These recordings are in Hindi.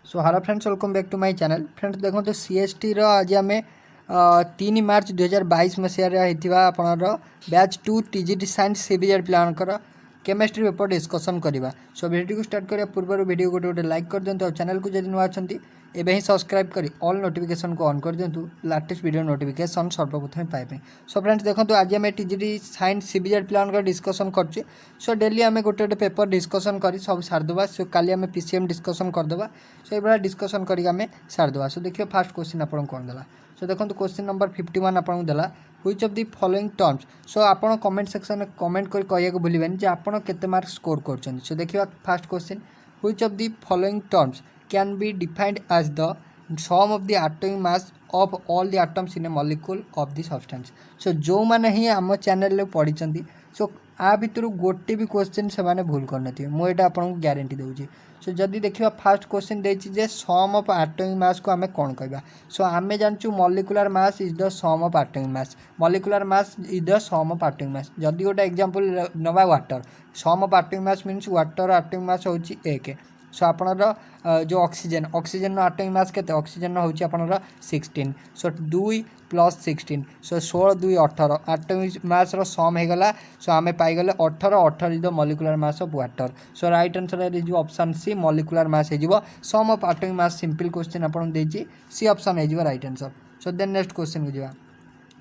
So hello friends, welcome back to my channel. Friends देखो तो सीएसटी रो आज आम 3 मार्च 2022 मसीह आपणर बैच 2 टीजीटी साइंस सीबीजेड प्लानकर केमिस्ट्री पेपर डिस्कसन करवा। सो वीडियो को स्टार्ट करने पूर्व वीडियो गोटे गोटे लाइक कर दिंतु और चैनल को जब नुआ अच्छा एवं ही सब्सक्राइब कर ऑल नोटिफिकेशन को ऑन कर दिंतु लेटेस्ट वीडियो नोटिफिकेशन सर्वप्रथम पाइबे। सो फ्रेंड्स देखो आज आम टीजीटी साइंस सीबीजेड प्लान कर डिस्कसन कर। सो डेली आम गोटे गोटे पेपर डिस्कसन कर सब सारिदेवा। सो काली आम पीसीएम डिस्कसन करदेवा। सो ये डिस्कसन करके सारिदेवा। सो देखिए फास्ट क्वेश्चन आपको कौन देला। सो देखो क्वेश्चन नंबर 51 आपको देला which of the following terms. So आप कमेंट सेक्शन में कमेंट कर कहू भूलें जे आप केते मार्क स्कोर कर। सो देखिए first question which of the following terms can be defined as the sum of the atomic mass of all the atoms in a molecule of the substance. So जो मैंने ही आम चैनल पढ़ी सो आ भितर गोटे भी क्वेश्चन से भूल करनथिबे मुझे आपको गारंटी दूसरी। सो जदि देखिए फास्ट क्वेश्चन देछि सम ऑफ एटॉमिक मास को आमे कौन कहबा। सो आमे जानचु molecular mass is the sum of atomic mass. Molecular mass is the sum of atomic mass. जदि गोटे एग्जांपल नवा water sum of atomic mass means water atomic mass होची 1। सो आपणर जो ऑक्सीजन एटॉमिक मास केते ऑक्सीजन होची आपणर 16। सो 2 + 16 सो 16 2 18 एटॉमिक मास रो सम हो गला। सो आमे पाई गले 18 is the molecular mass of water. So right answer is option C molecular mass हो sum of atomic mass. Simple question आपन देछि सी ऑप्शन हो right answer. So then next question को जावा।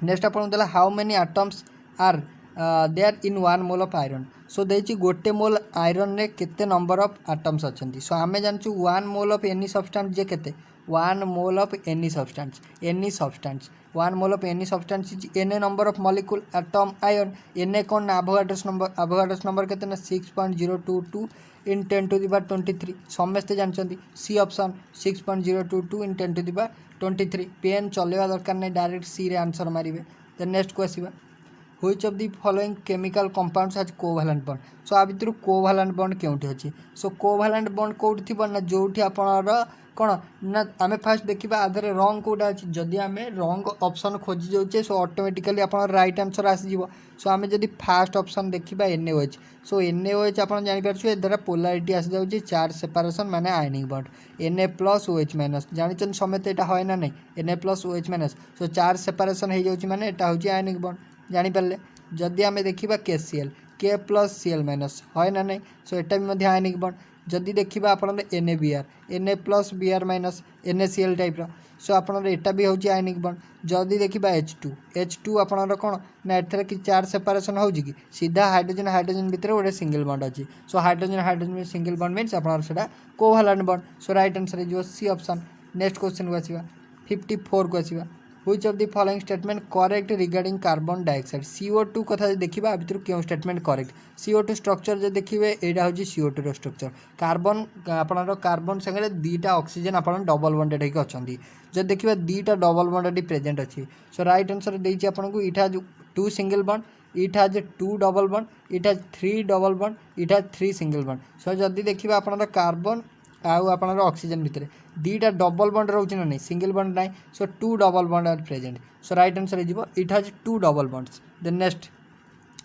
नेक्स्ट आपन देला how many atoms are there in 1 mole of iron. So देछि गोटे मोल आयरन ने केते नंबर ऑफ एटम्स अछंती। सो आमे जानचु 1 मोल ऑफ एनी सब्सटेंस जे केते 1 mole of any substance 1 mole of any substance is an number of molecule atom ion. N कौन ना अवोगाड्रोस नंबर केते ना 6.022 इन 10⁻23 समस्ते जानचंती सी ऑप्शन 6.022 इन 10⁻23। पेन चलेवा दरकार नहीं डायरेक्ट सी रे आंसर मारिबे। देन नेक्स्ट को आसीबा which of the following chemical compounds has covalent bond. So आ भितर कोवैलेंट बॉन्ड केउठी अछि। सो कोवैलेंट बॉन्ड कोउठी थिबो ना जोठी आपनर कौन ना आमे फास्ट देखिबा आधरे रंग कोडा अछि। जदि आमे रंग ऑप्शन खोजी जाउचे सो ऑटोमेटिकली आपन राइट आंसर आसी जीवो। सो आमे जदि फास्ट ऑप्शन देखिबा NaOH सो NaOH आपन जानि परछु ए द्वारा पोलैरिटी आसी जाउचे चार्ज सेपरेशन माने आयनिक बॉन्ड Na+OH- जानिचन समेत एटा होय ना नहीं Na+OH-। सो चार्ज सेपरेशन हे जाउची माने एटा होची आयनिक बॉन्ड जानि परले। जदि आमे देखिबा KCl K+Cl- होय ना नहीं सो एटा भी मध्य आयनिक बॉन्ड। जदि देखिबा आपन NaBr Na+Br- NaCl टाइप रो सो आपन एटा भी होची आयनिक बॉन्ड। जदि देखिबा H2 आपन कोन ना एथरे कि चार्ज सेपरेशन होउची कि सीधा हाइड्रोजन हाइड्रोजन भितर गोटे सिंगल बॉन्ड अछि। सो हाइड्रोजन हाइड्रोजन में सिंगल बॉन्ड मीन्स आपन सेटा covalent bond. So right answer is C option. Next question को आसीबा 54 को आसीबा which of the following statement correct regarding carbon dioxide. CO2 कथा देखिबा आ भितर क्यों स्टेटमेंट करेक्ट। CO2 स्ट्रक्चर जे देखिबे एडा होची CO2 रो स्ट्रक्चर। कार्बन आपन कार्बन संगे दीटा ऑक्सीजन आपन डबल बॉन्डेड हेक अछंती। जे देखिबा दीटा डबल बॉन्डेड प्रेजेंट अछि। सो राइट आंसर देछि आपन को it has 2 single bond it has 2 double bond it has 3 double bond it has 3 single bond. So जदि देखिबा आपन कार्बन आउ आपन ऑक्सीजन भितर दीटा डबल बॉन्ड रहउछि ना नहीं सिंगल बॉन्ड नहीं। So 2 double bond are present. So right answer इजिवो it has 2 double bonds. Then next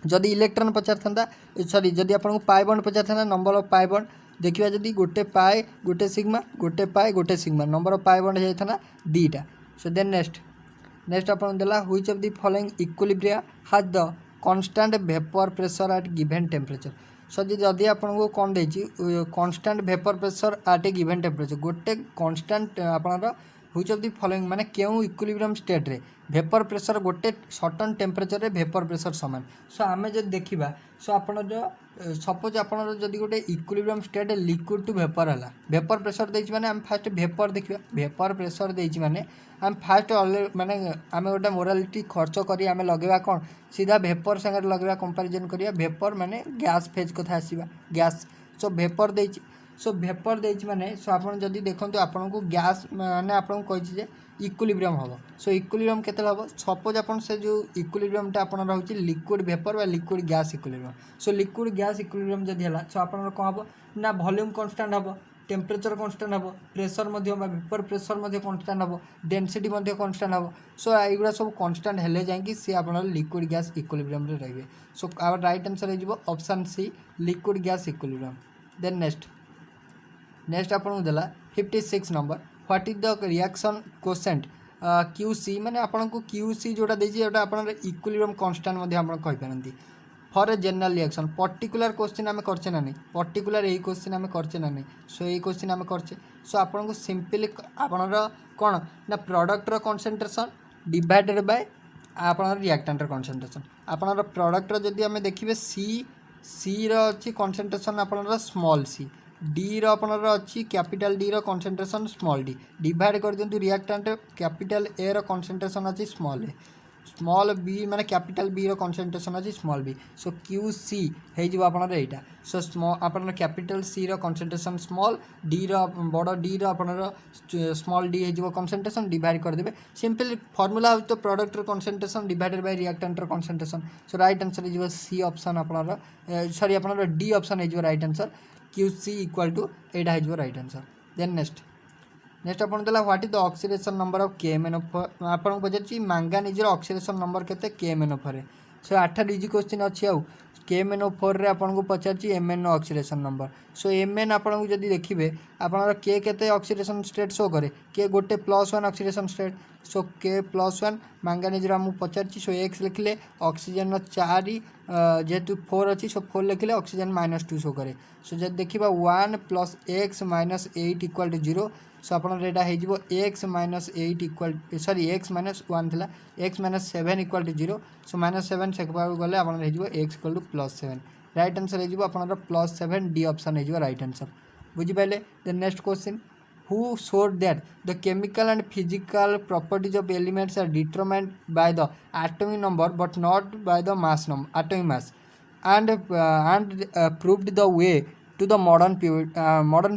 जदि इलेक्ट्रॉन पचार था सॉरी जदि आपन को पाई बॉन्ड पचार था नंबर ऑफ पाई बॉन्ड देखिबा जदि गोटे पाई गोटे sigma number of pi bond जाय था दीटा। सो देन नेक्स्ट आपन देला which of the following equilibria has the constant vapour pressure at given temperature. So जदि आपन को कौन देछि constant vapour pressure at a given temperature गोटे कांस्टेंट आपन व्हिच ऑफ द फॉलोइंग माने केउ इक्विलिब्रियम स्टेट रे वेपर प्रेशर गोटे सर्टन टेम्परेचर रे वेपर प्रेशर समान। सो आमे जब देखिबा सो आपन जो सपोज आपन जदि गोटे equilibrium state liquid to vapour हला वेपर प्रेशर देछि माने हम फास्ट वेपर देखिबा वेपर प्रेशर देछि माने हम फास्ट माने आमे गोटे मोरालिटी खर्च करी आमे लगेबा कोन सीधा वेपर संगे लगेबा कंपैरिजन करिया वेपर माने गैस फेज कथा आसीबा गैस। सो वेपर देछि सो वेपर देछि माने सो आपन जदि देखंतु आपन को गैस माने आपन को कहिछि जे इक्विलिब्रियम हबो। सो इक्विलिब्रियम केते हबो सपोज आपन से जो इक्विलिब्रियम टा आपन रहउछि लिक्विड वेपर बा liquid gas equilibrium. So liquid gas equilibrium जदि हला सो आपन को हबो ना वॉल्यूम कांस्टेंट हबो टेम्परेचर कांस्टेंट हबो प्रेशर मध्ये बा वेपर प्रेशर मध्ये कांस्टेंट हबो डेंसिटी मध्ये कांस्टेंट हबो। सो एगुडा सब कांस्टेंट हेले जाय कि से आपन लिक्विड गैस इक्विलिब्रियम रे रहबे। So our right answer is option C liquid gas equilibrium. Then next आपको देला 56 number what is the reaction quotient QC माने आपको QC जोटा देछि जोटा आपन इक्विलिब्रियम कांस्टेंट मध्ये आपण कहि पारंती for a general reaction particular question आम करचे ना नहीं पर्टिकुलर यही क्वेश्चन आम करचे ना नहीं सो यही क्वेश्चन आम करचे सो आपको सिंपली आपणर कौन ना प्रोडक्टर कॉन्सेंट्रेशन डिवाइडेड बाय आपणर रिएक्टेंटर कॉन्सेंट्रेशन आपणर प्रोडक्टर जदि आम देखिए सी री कॉन्सेंट्रेशन आपणर स्मॉल सी डी रनर अच्छी capital D concentration small D divide कर दिंतु रिएक्टेंट कैपिटल ए रो कॉन्सेंट्रेशन अच्छी स्मॉल ए स्मॉल बी माने कैपिटल बी रो कॉन्सेंट्रेशन अच्छी small B so Q C हो आपनर यहाँ सो स्मॉल आपनर कैपिटल सी रो कॉन्सेंट्रेशन स्मॉल डी रो बड़ डी रो आपनर स्मॉल डी हो कॉन्सेंट्रेशन डिवाइड करदे सिंपल फॉर्मूला हो तो product concentration divided by reactant concentration so right answer हो सी ऑप्शन आपनर सॉरी आपनर डी ऑप्शन हो right answer QC equal to एटा हो राइट आंसर देन नेक्स्ट आपन देला what is the oxidation number of KMnO4 आपन पचार मैंगानीज ऑक्सीडेशन नंबर केते KMnO4 रे सो 8 इजी क्वेश्चन अछि आउ KMnO4 रे आपन को पचार MnO oxidation number so Mn आपन को जदी देखिबे आपन K केते ऑक्सीडेशन स्टेट शो करे K गोटे +1 oxidation state so K+1 manganese रा मु पचार सो X लिखले ऑक्सीजन 4 जेहेतु 4 अच्छी सो 4 लिखले ऑक्सीजन -2 शो करे सो जब देखा 1 + x - 8 इक्वल टू 0 सो आपन एटा हो x - 8 इक्वल सॉरी x - 1 थिला x - 7 इक्वल टू 0 सो -7 से गले आपन हो x equal to +7 right answer हो आपन +7 डी ऑप्शन हो राइट आंसर बुझी पाइले the next question who showed that the chemical and physical properties of elements are determined by the atomic number but not by the mass number atomic mass and proved the way to the modern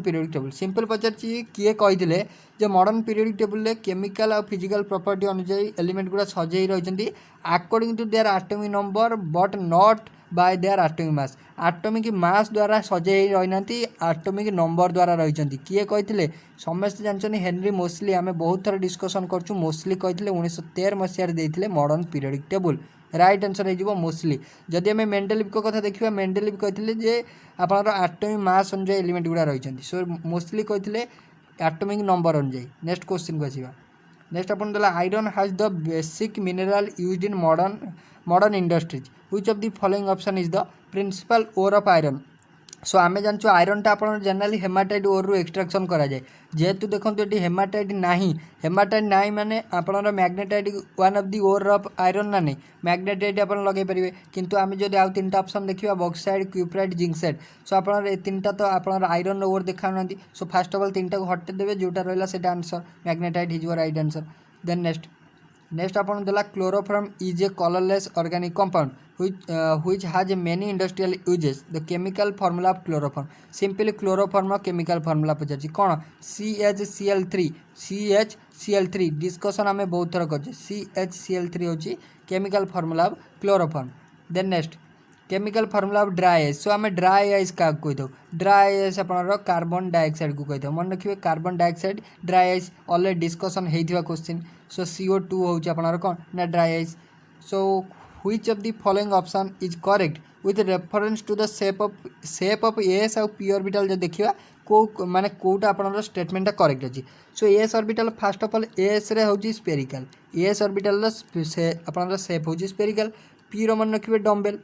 periodic table सिंपल पचार किए कही जे मॉडर्न पीरियडिक टेबल रे केमिकल और फिजिकल प्रॉपर्टी अनुसार एलिमेंट गुड़ा सजाई रही according to their atomic number but not by their atomic mass atomic mass द्वारा सजाई रही ना एटॉमिक नंबर द्वारा रही किए कही समस्त जानते हेनरी मोस्ली आम बहुत थर डिस्कसन करूँ मोस्ली कही 1913 मसीह देते modern periodic table right answer हो मोस्टली जदि आम मेंडेलिव को कथा देखा मेंडेलिव कहते जे आपंकर एटॉमिक मास अनुसार एलिमेंट गुड़ा रही सो मोस्टली कहते एटॉमिक नंबर अनुसार नेक्स्ट क्वेश्चन को आसवा नेक्स्ट अपन देला iron has the basic mineral used in modern industries which of the following option is the principal ore of iron so आम जानूँ आयरनटा आप जनरली हेमाटाइट ओर रु एक्सट्राक्शन करा जाए जेहेतु देखो ये हेमाटाइट ना माने आपनर magnetite one of the ore of iron ना नहीं मैग्नेटाइट आप लगे पारे किंतु आम जो आउ 3टा ऑप्शन देखा बॉक्साइड क्यूप्राइट जिंकसाइड सो आप 3टा तो आप आयरन ओर देखा ना सो फास्ट ऑफ ऑल 3टा को हटे देवे जोटा रहा से answer magnetite is right answer then next आपन देला chloroform is a colourless organic compound which has many industrial uses the chemical formula of chloroform simply chloroform chemical formula पचार कौन CHCl3 डिस्कसन आम बहुत थर कर CHCl3 हूँ chemical formula of chloroform then next chemical formula of dry ice so आम ड्राई आइस क्या कही ड्राई आइस आप कार्बन डाइऑक्साइड को कही मन रखिए carbon dioxide dry ice already discussion होता क्वेश्चन सो CO2 हूँ आप कौन ना dry ice so which of the following option is correct with reference to the shape of s और p orbital जो देखिए को माने कोटा आपनर स्टेटमेंट करेक्ट अच्छी सो s orbital fast of all s रे होची स्फेरिकल s ऑर्बिटल आपनर शेप होची स्फेरिकल p रो मन रखिबे डम्बेल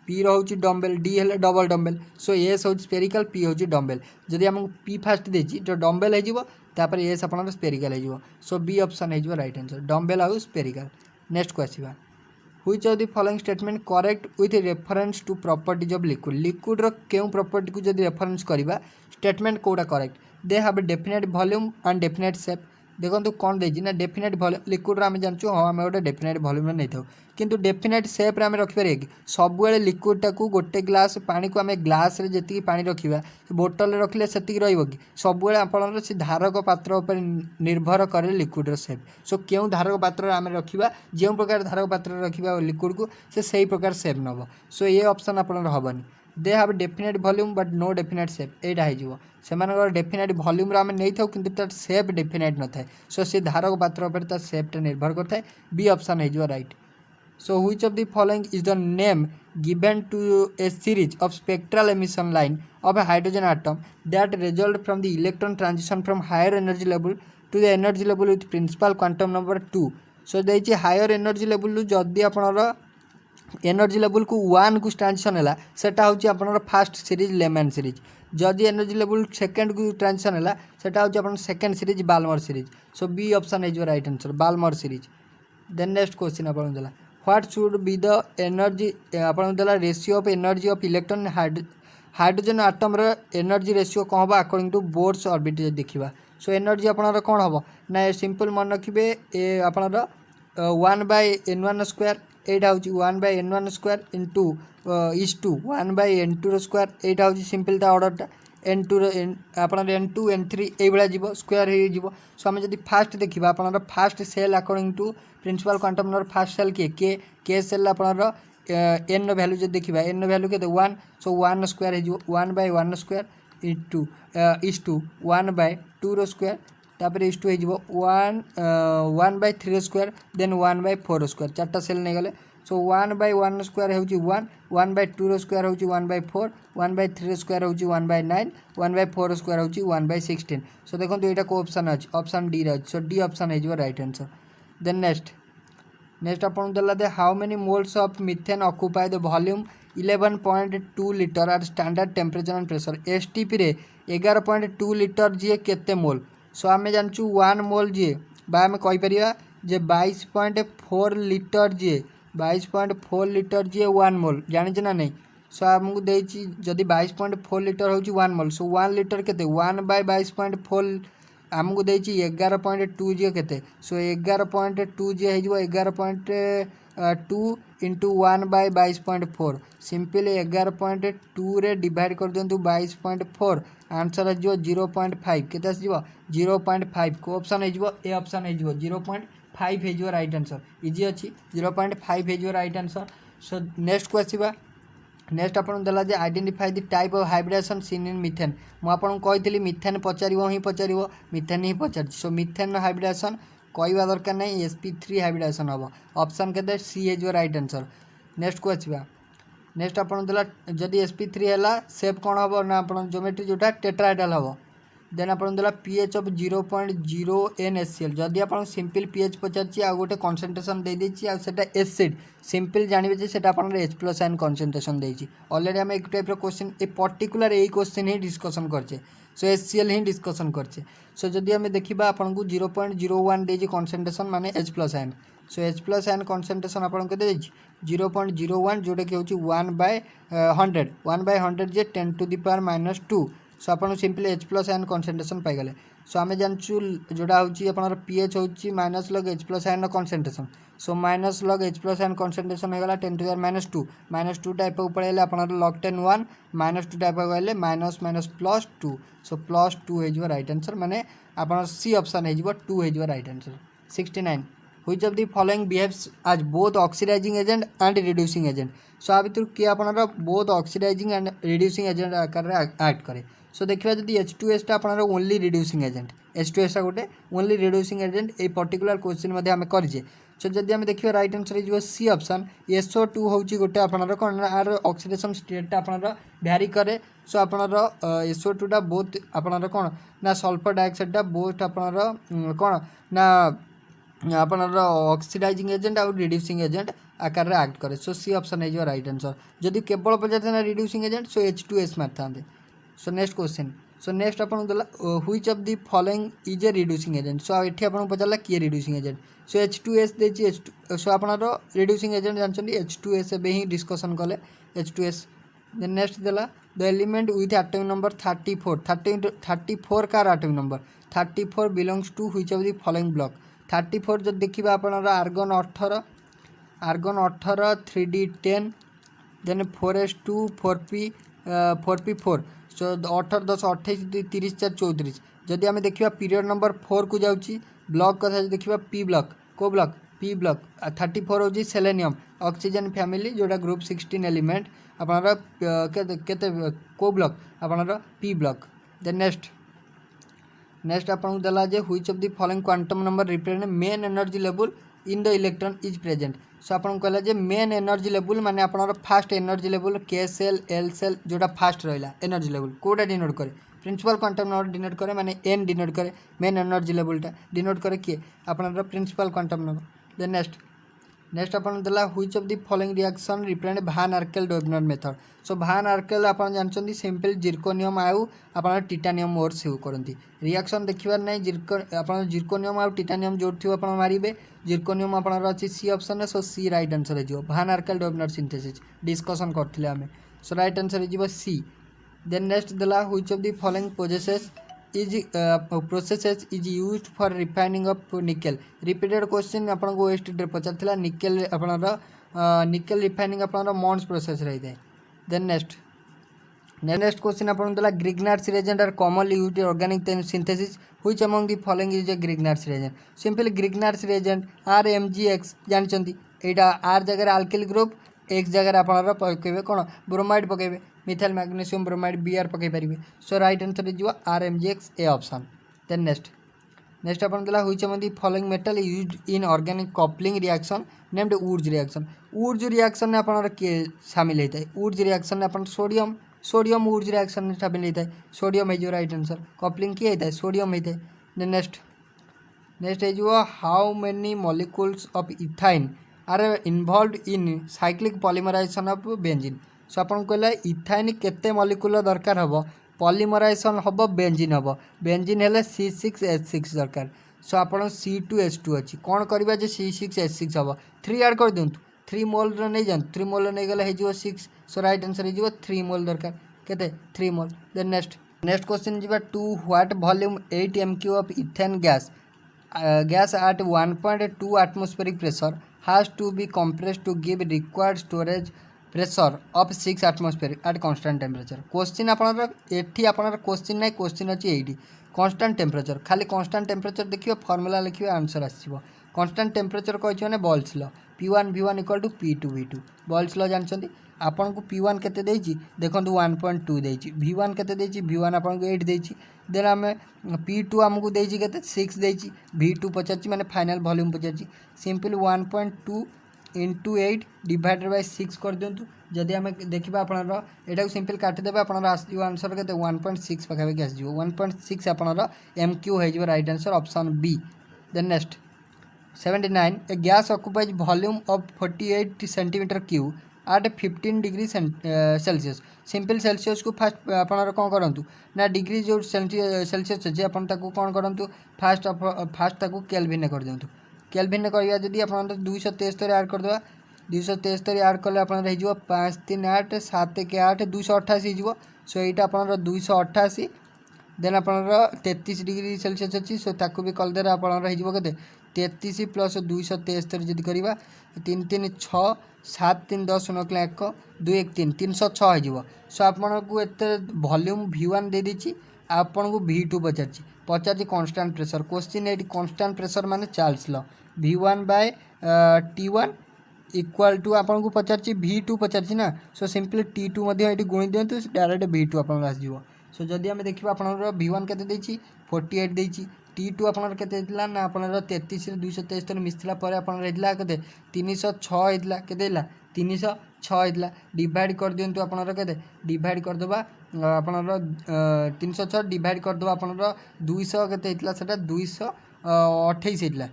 p रो होची डम्बेल d हेले डबल डम्बेल सो s होची स्फेरिकल p होची डम्बेल जदि हमको p फास्ट देची जो डम्बेल हेजिवो तापर s आपनर स्फेरिकल हेजिवो सो b ऑप्शन हेजिवो राइट आंसर डम्बेल और स्फेरिकल नेक्स्ट को आसीबा which of the following statement correct with reference to properties of liquid रो केउ प्रॉपर्टी को जदि रेफरेंस करबा स्टेटमेंट कोडा correct they have definite volume and definite shape देखो कौन देजी ना डेफिनेट वॉल्यूम लिक्विड आम जानचु हाँ आम गोटे डेफिनेट वॉल्यूम नहीं था किंतु डेफिनेट शेप आम रखिपारे कि सबुले लिक्विडटा को गोटे ग्लास पानी को आम ग्लास रे जति पानी रखा बोतल रखिले सेतिक रहिबो कि सबुले आपन से धारक पात्र उपर निर्भर करे लिक्विड शेप सो क्यों धारक पात्र आम रखा जो प्रकार धारक पात्र रखा लिक्विड को से प्रकार शेप नब सो ये ऑप्शन आपन हबनी they have definite volume but no definite shape एटा हो से डेफिनेट वॉल्यूम आम नहीं था कि तार शेप डेफिनेट न थाए सो सी धारक पात्र पर तार शेपटा निर्भर करता है बी ऑप्शन हो right So which of the following is the name given to a series of spectral emission line of a hydrogen atom that result from the electron transition from higher energy level to the energy level with principal quantum number 2. So देछि higher energy level रु जदि आपनर एनर्जी लेवल को 1 को ट्रांजिशन है सेटा हूँ आपनर फास्ट सीरीज लेमैन सीरीज जदि एनर्जी लेवल सेकेंड को ट्रांजिशन है सेटा हूँ आप second series Balmer series so B option हो right answer Balmer series then next question आपको देला what should be the energy आपको देला ratio of energy of electron hydrogen atom रे एनर्जी रेशियो कौन हम अकॉर्डिंग टू बोर्स ऑर्बिट देखा सो एनर्जी आपनर कौन हम ना सिंपल मन रखिए आपनर 1/n1 एटा हूँ 1/n1 into is to 1/n2 square एटा हूँ सिंपल ता ऑर्डरटा n2 आपन n2 n3 ये जीव स्क्वायर हो सो आम जब फास्ट देखा आपन first shell according to principal quantum number first shell के के सेल आपन एन वैल्यू जो देखा एन वैल्यू के 1 सो 1 स्क्वायर हो 1/1 square into is to 1/2 square तापर इज टू हो 1/3 स्क्वायर देन 1/4 स्क्वायर चार्टा सेल नहीं गले सो 1/1 स्क्वायर हो 1 1/2 स्क्वायर हो 1/4 1/3 स्क्वायर हो 1/9 1/4 स्क्वायर हो 1/16 सो देखो यहाँ को ऑप्शन अच्छे ऑप्शन डी रही सो डी ऑप्शन हो राइट आंसर देन नेक्स्ट आपको देला दे how many moles of methane occupy the volume 11.2 litre at standard temperature and pressure STP रे 11.2 लीटर जी केते मोल सो आम जानचु 1 मोल जी आम कहीपर जे 22.4 लीटर जी 22.4 लीटर जी 1 मोल जानी ना नहीं सो आमको देछि जदि 22.4 लीटर हो 1 मोल सो 1 लीटर केते 1/22.4 आमको देछि 11.2 जी केते सो 11.2 जी हो 11.2 इंटू 1/22.4 सिंपल 11.2 रे डिवाइड कर दिंतु 22.4 आंसर हो 0.5 के 0.5 को ऑप्शन हो ए ऑप्शन हो 0.5 हो राइट आंसर इजी अच्छी 0.5 हो right answer so next question next आपको देला जे identify the type of hybridisation seen in methane मुझे कही मिथेन पचार ही पचार मिथेन ही पचार सो मिथेन हाइब्रिडेशन कहवा दरकार नहीं sp3 हाइब्रिडेशन हम ऑप्शन के सी हो right answer next question next आपको देला जदि sp3 है सेप कौन हम ना आप ज्योमेट्री जोटा टेट्राहेड्रल हम देन आपको देला pH ऑफ 0.0 NaCl जदि आप सिंपल pH पचार आ गोटे कनसेंट्रेशन दे देछि आ सेटा एसिड सिंपल जानवे जे सेटा आपन H+ आयन कनसेंट्रेशन देछि ऑलरेडी हम एक टाइप रो question a particular a question ही डिस्कशन करछे सो HCl ही डिस्कशन करछे सो जदि हम देखिबा आपन को 0.01 देछि कनसेंट्रेशन माने H+ ion so H+ ion concentration आपन को देछि 0.01 जोटा कि होछि 1/100 1/100 जे 10 टू द पावर -2 सो आप सिंपल H+ आयन कनसेंट्रेशन पाइगले सो आम जानचु जोड़ा हूँ pH हूँ -log H+ ion concentration so -log H+ ion concentration होगा 10 टू द पावर -2 टाइप को पड़े आप log 10 1 -2 टाइप गले -+2 सो +2 हो राइट आंसर माने आप सी ऑप्शन हो 2 हो right answer 69 which of the following behaves as both oxidising agent and reducing agent so आ भर किए आप both oxidising and reducing agent आकार एक्ट करे सो देखा जब H2S टा आपन ओनली रिड्यूसिंग एजेंट H2S टा गोटे only reducing agent a particular question आम करें सो जब आम देखिए राइट आंसर हो सी ऑप्शन SO2 हूँ गोटे आपनर कौन आर ऑक्सीडेशन स्टेट आपनर भ्यारी करे सो आपनर SO2 टा बहुत आपनर कौन ना सल्फर डाइऑक्साइड टा बहुत आपनर कौन ना आपनर ऑक्सीडाइजिंग एजेंट और रिड्यूसिंग एजेंट आकार एक्ट करे सो सी ऑप्शन हो राइट आंसर जदि केवल पचार रिड्यूसिंग एजेंट सो H2S मारता सो नेक्स्ट क्वेश्चन सो नेक्स्ट आपको देला which of the following is a reducing agent सो एठी आपको पचारला किए रिड्यूसिंग एजेंट सो H2S देछि सो आपनर रिड्यूसिंग एजेंट जानछन्ती H2S एबे ही डिस्कशन कले H2S देन नेक्स्ट देला the element with atomic number 34 कार atomic number 34 belongs to which of the following block 34 जब देखिबा आपनर argon 18 3d10 then 4s2 4p4 सो 18 10 28 30 4 34 जदि आम देखा पीरियड नंबर 4 को जाऊँगी ब्लॉक कथा देखा पी ब्लॉक को ब्लॉक पी ब्लॉक 34 हूँ सेलेनियम ऑक्सीजन फैमिली जोड़ा ग्रुप 16 एलिमेंट आपनर केते को ब्लॉक आपनर पी ब्लॉक देन नेक्स्ट आपको देला जे which of the following quantum number represent main energy level in the electron is present. So आपन कहला जे मेन एनर्जी लेवल माने आपनर first energy level K shell L shell जोटा फास्ट रहिला एनर्जी लेवल कोटा डिनोट करे प्रिंसिपल क्वांटम नंबर डिनोट करे माने एन डिनोट करे मेन एनर्जी लेवलटा डिनोट करे किए आपनर principal quantum number. Then next अपन देला which of the following reaction represent भान आर्केल डोइबनर मेथड। सो भान आर्केल अपन जानछंती सिंपल जिरकोनियम आउ अपन टाइटानियम ओर सेव करंती रिएक्शन देखिबार नै अपन जिरकोनियम आउ टाइटानियम जोड़थियो अपन मारिबे जिरकोनियम अपन अछि सी ऑप्शन है। सो सी राइट आंसर है जो भान आर्केल डोइबनर सिंथेसिस डिस्कशन करथिले हमें। सो राइट आंसर है जो सी। देन नेक्स्ट देला which of the following processes is used for refining of nickel। Repeated question आपन को वेस्ट पचारथिला निकेल आपनर निकेल रिफाइनिंग आपनर मॉन्स प्रोसेस रही है। देन नेक्स्ट क्वेश्चन आपन देला Grignard's reagent are commonly used in organic synthesis which among the following is a Grignard's reagent. Simple Grignard's reagent RMgX जानचंती एटा R जगह अल्किल ग्रुप X जगह आपनर पकेबे कोन ब्रोमाइड पकेबे मिथाइल मैग्नीशियम ब्रोमाइड Br पके परिबे। So right answer is RMgX A option. Then next अपन देला which among the following metal used in organic coupling reaction named Wurtz reaction. Wurtz reaction ने अपन के शामिल होता है ऊर्ज रिएक्शन ने अपन सोडियम ऊर्ज रिएक्शन में शामिल होता है सोडियम है जो राइट आंसर कपलिंग किए होता है सोडियम होता है। देन नेक्स्ट है जो how many molecules of ethyne are involved in cyclic polymerisation of benzene. So अपन कहला इथाइन केते मॉलिक्यूल दरकार हबो पॉलीमराइजेशन हबो बेंजीन हबो बेंजीन हेले C6H6 दरकार। सो अपन C2H2 अछि कोन करबा जे C6H6 हबो 3 ऐड कर दियंतु 3 मोल रे नै जान 3 मोल नै गले हे जो 6। सो राइट आंसर हे जो 3 मोल दरकार केते 3 मोल। देन नेक्स्ट क्वेश्चन जिबा to what volume 8 MQ of ethane gas at 1.2 atmospheric pressure has to be compressed to give required storage pressure of 6 atmosphere at constant temperature। Question आपनर एठी आपनर क्वेश्चन नै क्वेश्चन अछि एठी कांस्टेंट टेम्परेचर खाली कांस्टेंट टेम्परेचर देखियो फार्मूला लिखियो आंसर आसीबो कांस्टेंट टेम्परेचर कहछि माने Boyle's law P1 V1 = P2 V2 Boyle's law जानछंती आपन को P1 केते देछि देखंतु 1.2 देछि V1 केते देछि V1 आपन को 8 देछि देन हमें P2 हमको देछि केते 6 देछि V2 पचाछि माने फाइनल वॉल्यूम पचाछि सिंपल 1.2 × 8 डिवाइडेड बाय 6 कर दियंतु जदि हमें देखिबा आपनर एटा को सिंपल काटि देबे आपनर आसी आंसर केते 1.6 पकाबे के आसी 1.6 आपनर MQ है जो right answer option B. Then next 79 a gas occupies volume of 48 cm³ at 15 degree Celsius. Simple Celsius को फास्ट आपनर कोन करंतु ना डिग्री जो सेल्सियस जे आपन ताको कोन करंतु फास्ट ताको केल्विन कर दियंतु केल्विन करया जदी आपन 273 ऐड कर दवा 273 ऐड करले आपन रहि जो 5 3 8 7 1 8 288 ही जीवो। सो एटा आपन 288 देन आपन 33 डिग्री सेल्सियस अछि सो ताको भी कल देरा आपन रहि जीवो केते 33 + 273 जदि करिबा 3 3 6 7 3 10 9 1 2 1 3 306 हो जीवो। सो आपन को एते वॉल्यूम V1 दे दिछि आपन को V2 पचाछि कांस्टेंट प्रेशर क्वेश्चन एटी कांस्टेंट प्रेशर माने Charles law V1/T1 equal to आपन को पचाछि V2 पचाछि ना। सो सिंपली T2 मध्ये एटी गुणी दियंतु डायरेक्ट V2 आपन आस जीवो। सो जदि हम देखिबा आपन V1 केते देछि 48 देछि T2 आपन केते दिला ना आपन 33 रे 273 मिसला परे आपन रहिला केते 306 हितला केते हिला 306 हितला डिवाइड कर दियंतु आपन केते डिवाइड कर दबा आपन 306 डिवाइड कर दबा आपन 200 केते हितला सेटा 228 हितला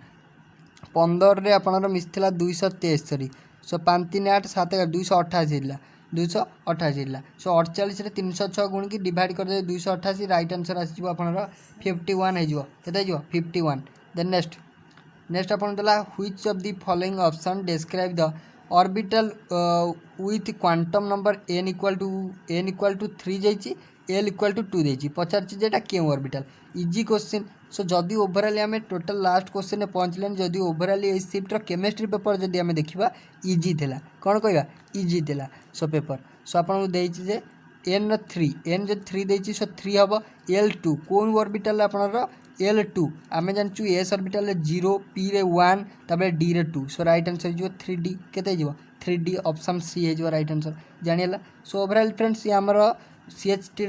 15 रे आपन मिसला 273 सो 5 3 8 7 228 हितला 228 हितला। सो 48 रे 306 गुण की डिवाइड कर दे 288 राइट आंसर आसी जीवो आपन 51 हे जीवो केते जीवो 51। देन नेक्स्ट अपन दला which of the following option describe the orbital with quantum number n = 3 जाइछि l = 2 देछि पचारछि जेटा केउ ऑर्बिटल इजी क्वेश्चन। सो जदि ओवरऑल हमें टोटल लास्ट क्वेश्चन ने पहुंचलेन जदि ओवरऑल ए शिफ्ट रो केमिस्ट्री पेपर जदि हमें देखिबा इजी थिला कोन कहबा इजी थिला। सो पेपर सो आपन को देछि जे n जे 3 देछि सो 3 हबो l2 कोन ऑर्बिटल आपन L2 आमे जानचु s ऑर्बिटल रे 0 p रे 1 तबे d रे 2 सो राइट आंसर जो 3d केते जीवो 3d ऑप्शन सी हे जो राइट आंसर जानियला। सो ओवरऑल फ्रेंड्स ये हमर CHT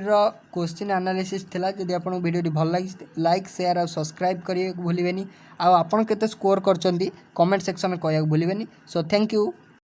क्वेश्चन एनालिसिस थिला। जदि आपको वीडियो भल लगी लाइक शेयर और सब्सक्राइब करिए भूलिबेनी। आ आपण केते स्कोर करचंदी कमेंट सेक्शन में कहया भूलिबेनी। So thank you.